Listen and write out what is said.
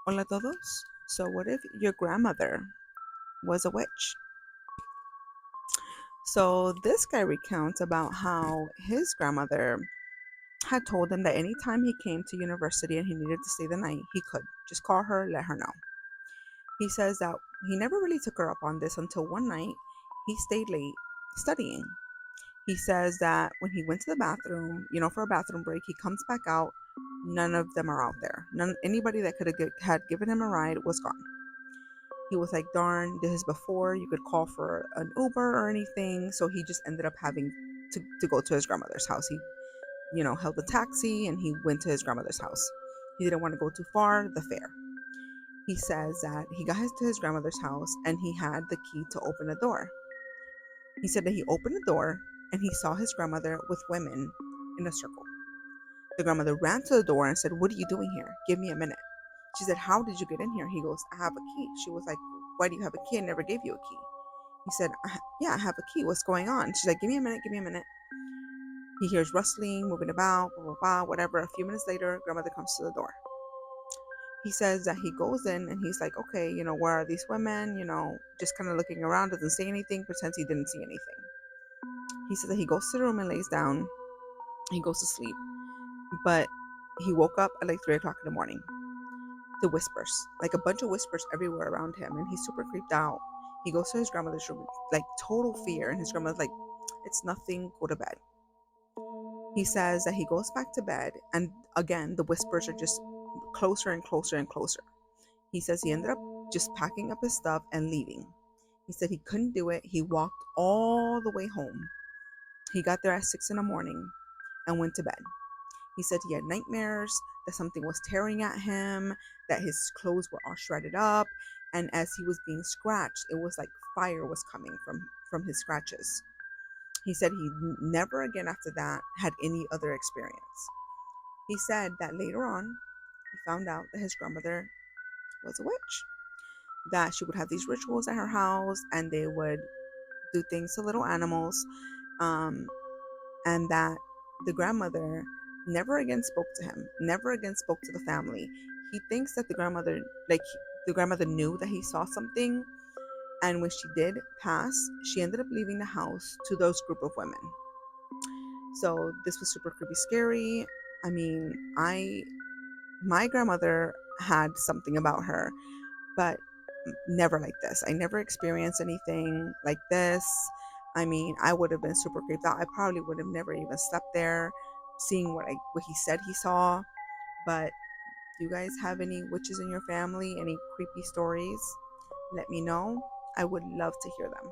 Hola a todos. So, what if your grandmother was a witch? So, this guy recounts about how his grandmother had told him that anytime he came to university and he needed to stay the night, he could just call her, let her know. He says that he never really took her up on this until one night he stayed late studying. He says that when he went to the bathroom, for a bathroom break, he comes back out. None of them are out there. Anybody that could have had given him a ride was gone. He was like, darn, this is before you could call for an Uber or anything. So he just ended up having to go to his grandmother's house. He, held a taxi and he went to his grandmother's house. He didn't want to go too far, the fare. He says that he got to his grandmother's house and he had the key to open a door. He said that he opened the door and he saw his grandmother with women in a circle. The grandmother ran to the door and said, "What are you doing here? Give me a minute." She said, "How did you get in here?" He goes, "I have a key." She was like, "Why do you have a key? I never gave you a key." He said, "Yeah, I have a key. What's going on?" She's like, "Give me a minute, give me a minute." He hears rustling, moving about, blah, blah, blah, whatever. A few minutes later, grandmother comes to the door. He says that he goes in and he's like, okay, where are these women? Just kind of looking around, doesn't say anything, pretends he didn't see anything. He said that he goes to the room and lays down. He goes to sleep. But he woke up at like 3 o'clock in the morning to whispers, like a bunch of whispers everywhere around him. And he's super creeped out. He goes to his grandmother's room, like total fear. And his grandmother's like, it's nothing, go to bed. He says that he goes back to bed. And again, the whispers are just closer and closer and closer. He says he ended up just packing up his stuff and leaving. He said he couldn't do it. He walked all the way home. He got there at 6 in the morning and went to bed. He said he had nightmares, that something was tearing at him, that his clothes were all shredded up, and as he was being scratched, it was like fire was coming from his scratches. He said he never again after that had any other experience. He said that later on, he found out that his grandmother was a witch, that she would have these rituals at her house and they would do things to little animals, um, and that the grandmother never again spoke to him, never again spoke to the family. He thinks that the grandmother knew that he saw something, and when she did pass, she ended up leaving the house to those group of women. So this was super creepy, scary. I mean, I my grandmother had something about her, but never like this. I never experienced anything like this. I mean, I would have been super creeped out. I probably would have never even slept there, seeing what he said he saw. But do you guys have any witches in your family? Any creepy stories? Let me know. I would love to hear them.